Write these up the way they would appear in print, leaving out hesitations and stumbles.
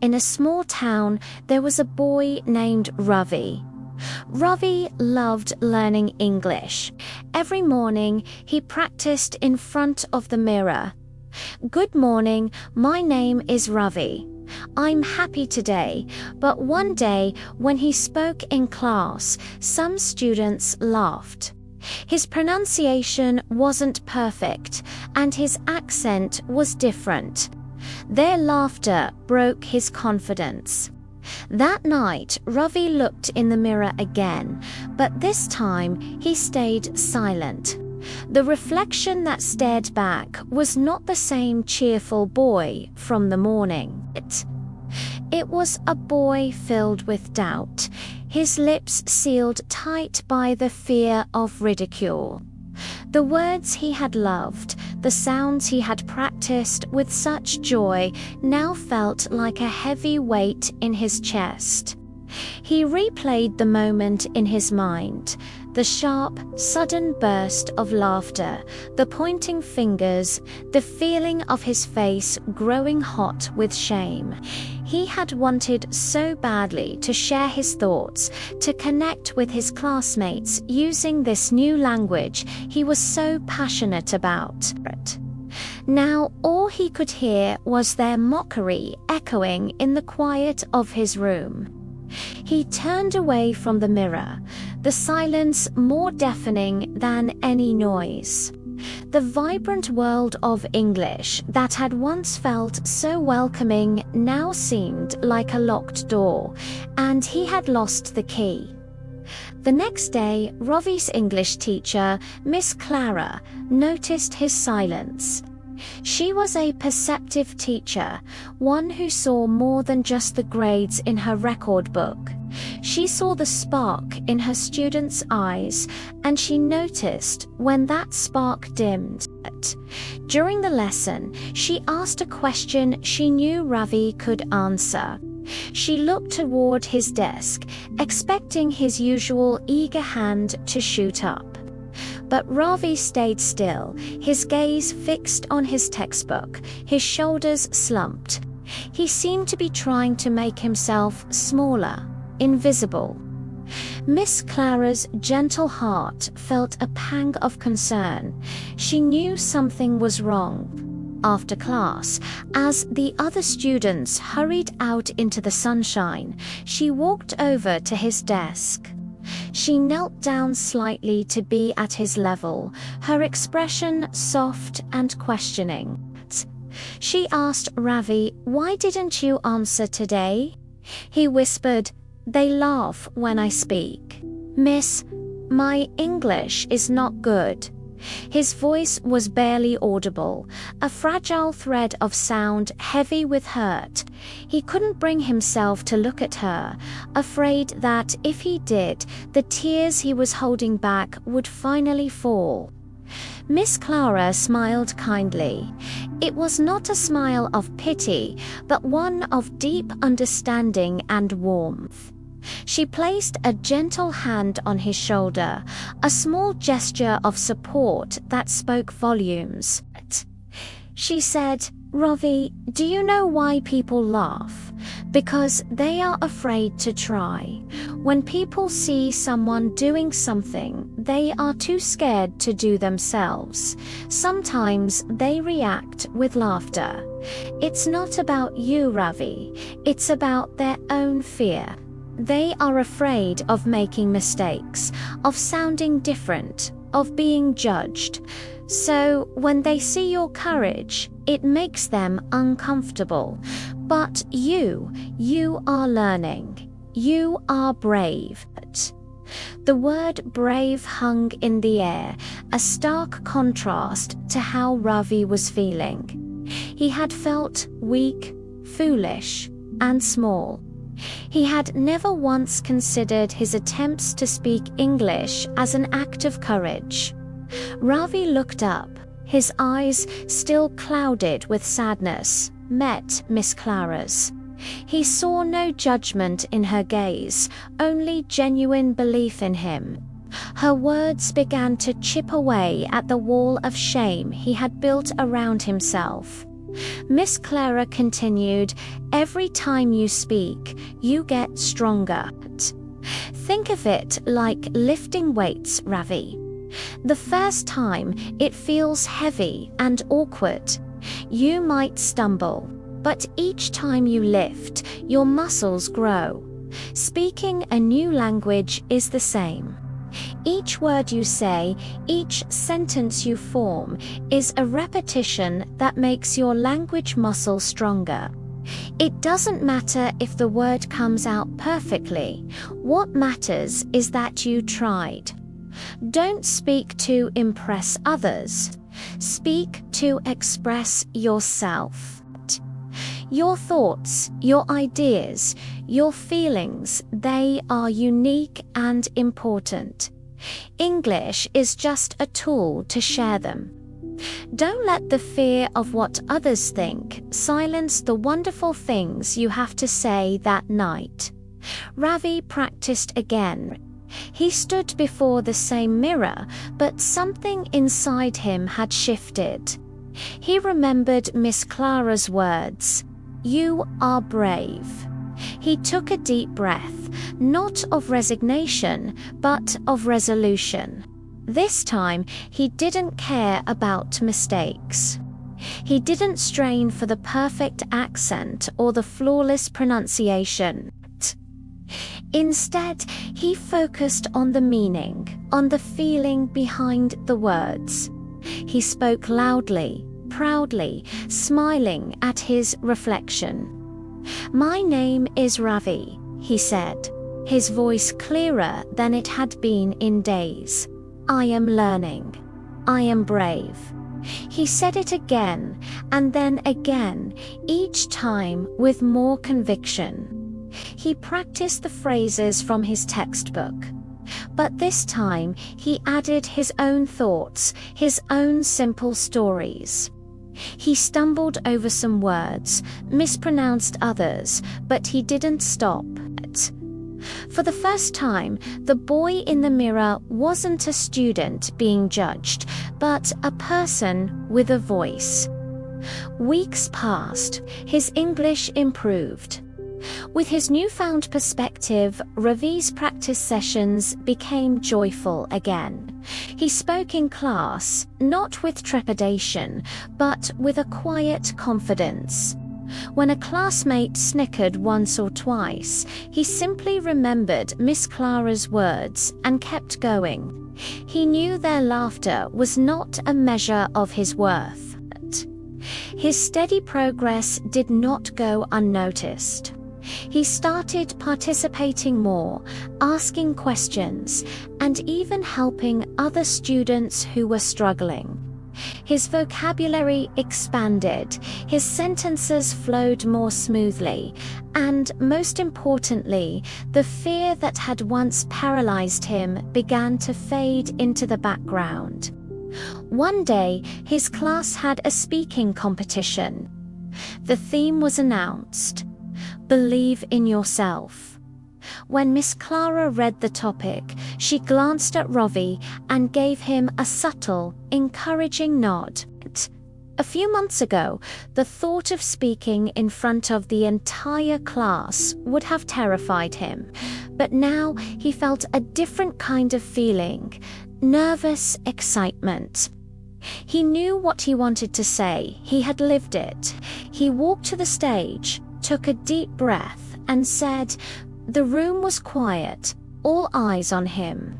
In a small town, there was a boy named Ravi. Ravi loved learning English. Every morning, he practiced in front of the mirror. "Good morning, my name is Ravi. I'm happy today," but one day, when he spoke in class, some students laughed. His pronunciation wasn't perfect, and his accent was different. Their laughter broke his confidence. That night, Ravi looked in the mirror again, but this time he stayed silent. The reflection that stared back was not the same cheerful boy from the morning. It was a boy filled with doubt, his lips sealed tight by the fear of ridicule. The words he had loved, the sounds he had practiced with such joy, now felt like a heavy weight in his chest. He replayed the moment in his mind, the sharp, sudden burst of laughter, the pointing fingers, the feeling of his face growing hot with shame. He had wanted so badly to share his thoughts, to connect with his classmates using this new language he was so passionate about. Now all he could hear was their mockery echoing in the quiet of his room. He turned away from the mirror, the silence more deafening than any noise. The vibrant world of English that had once felt so welcoming now seemed like a locked door, and he had lost the key. The next day, Ravi's English teacher, Miss Clara, noticed his silence. She was a perceptive teacher, one who saw more than just the grades in her record book. She saw the spark in her students' eyes, and she noticed when that spark dimmed. During the lesson, she asked a question she knew Ravi could answer. She looked toward his desk, expecting his usual eager hand to shoot up. But Ravi stayed still, his gaze fixed on his textbook, his shoulders slumped. He seemed to be trying to make himself smaller, invisible. Miss Clara's gentle heart felt a pang of concern. She knew something was wrong. After class, as the other students hurried out into the sunshine, she walked over to his desk. She knelt down slightly to be at his level, her expression soft and questioning. She asked Ravi, "Why didn't you answer today?" He whispered, "They laugh when I speak. Miss, my English is not good." His voice was barely audible, a fragile thread of sound heavy with hurt. He couldn't bring himself to look at her, afraid that if he did, the tears he was holding back would finally fall. Miss Clara smiled kindly. It was not a smile of pity, but one of deep understanding and warmth. She placed a gentle hand on his shoulder, a small gesture of support that spoke volumes. She said, "Ravi, do you know why people laugh? Because they are afraid to try. When people see someone doing something, they are too scared to do themselves. Sometimes they react with laughter. It's not about you, Ravi. It's about their own fear. They are afraid of making mistakes, of sounding different, of being judged. So when they see your courage, it makes them uncomfortable. But you are learning. You are brave." The word brave hung in the air, a stark contrast to how Ravi was feeling. He had felt weak, foolish, and small. He had never once considered his attempts to speak English as an act of courage. Ravi looked up. His eyes, still clouded with sadness, met Miss Clara's. He saw no judgment in her gaze, only genuine belief in him. Her words began to chip away at the wall of shame he had built around himself. Miss Clara continued, "Every time you speak, you get stronger. Think of it like lifting weights, Ravi. The first time, it feels heavy and awkward. You might stumble, but each time you lift, your muscles grow. Speaking a new language is the same. Each word you say, each sentence you form, is a repetition that makes your language muscle stronger. It doesn't matter if the word comes out perfectly. What matters is that you tried. Don't speak to impress others. Speak to express yourself. Your thoughts, your ideas, your feelings, they are unique and important. English is just a tool to share them. Don't let the fear of what others think silence the wonderful things you have to say that night." Ravi practiced again. He stood before the same mirror, but something inside him had shifted. He remembered Miss Clara's words, "You are brave." He took a deep breath, not of resignation, but of resolution. This time, he didn't care about mistakes. He didn't strain for the perfect accent or the flawless pronunciation. Instead, he focused on the meaning, on the feeling behind the words. He spoke loudly, proudly, smiling at his reflection. "My name is Ravi," he said, his voice clearer than it had been in days. "I am learning. I am brave." He said it again, and then again, each time with more conviction. He practiced the phrases from his textbook. But this time, he added his own thoughts, his own simple stories. He stumbled over some words, mispronounced others, but he didn't stop. For the first time, the boy in the mirror wasn't a student being judged, but a person with a voice. Weeks passed, his English improved. With his newfound perspective, Ravi's practice sessions became joyful again. He spoke in class, not with trepidation, but with a quiet confidence. When a classmate snickered once or twice, he simply remembered Miss Clara's words and kept going. He knew their laughter was not a measure of his worth. His steady progress did not go unnoticed. He started participating more, asking questions, and even helping other students who were struggling. His vocabulary expanded, his sentences flowed more smoothly, and most importantly, the fear that had once paralyzed him began to fade into the background. One day, his class had a speaking competition. The theme was announced: "Believe in yourself." When Miss Clara read the topic, she glanced at Ravi and gave him a subtle, encouraging nod. A few months ago, the thought of speaking in front of the entire class would have terrified him, but now he felt a different kind of feeling, nervous excitement. He knew what he wanted to say, he had lived it. He walked to the stage, took a deep breath, and said. The room was quiet, all eyes on him.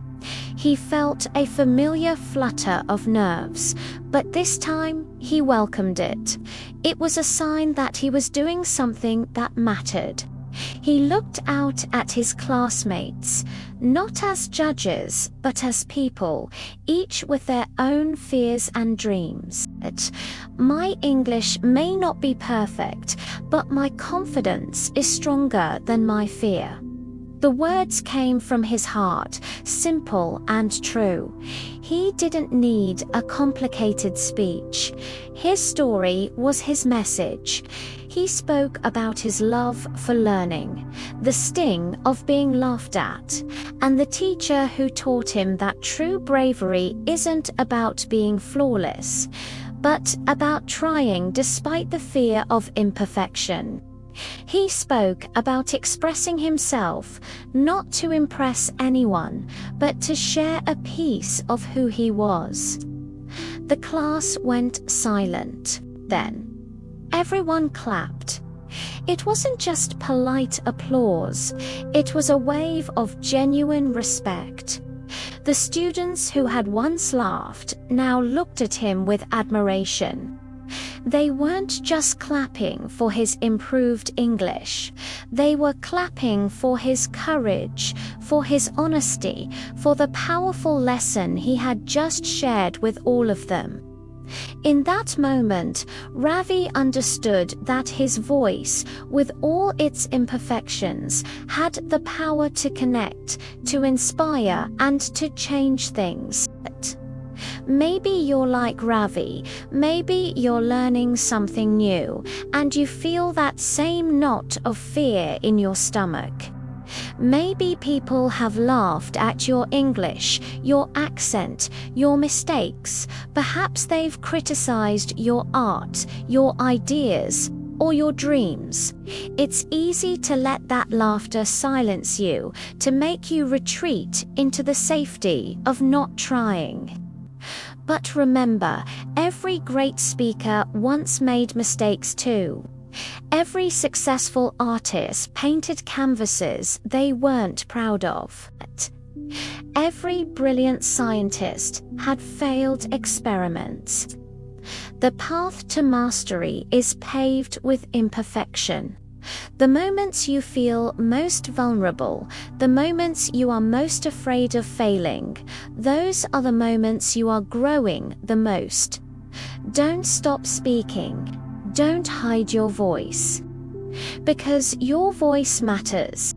He felt a familiar flutter of nerves, but this time he welcomed it. It was a sign that he was doing something that mattered. He looked out at his classmates, not as judges, but as people, each with their own fears and dreams. My English may not be perfect, but my confidence is stronger than my fear. The words came from his heart, simple and true. He didn't need a complicated speech. His story was his message. He spoke about his love for learning, the sting of being laughed at, and the teacher who taught him that true bravery isn't about being flawless, but about trying despite the fear of imperfection. He spoke about expressing himself, not to impress anyone, but to share a piece of who he was. The class went silent. Then everyone clapped. It wasn't just polite applause, it was a wave of genuine respect. The students who had once laughed now looked at him with admiration. They weren't just clapping for his improved English. They were clapping for his courage, for his honesty, for the powerful lesson he had just shared with all of them. In that moment, Ravi understood that his voice, with all its imperfections, had the power to connect, to inspire, and to change things. Maybe you're like Ravi, maybe you're learning something new, and you feel that same knot of fear in your stomach. Maybe people have laughed at your English, your accent, your mistakes. Perhaps they've criticized your art, your ideas, or your dreams. It's easy to let that laughter silence you, to make you retreat into the safety of not trying. But remember, every great speaker once made mistakes too. Every successful artist painted canvases they weren't proud of. Every brilliant scientist had failed experiments. The path to mastery is paved with imperfection. The moments you feel most vulnerable, the moments you are most afraid of failing, those are the moments you are growing the most. Don't stop speaking. Don't hide your voice. Because your voice matters.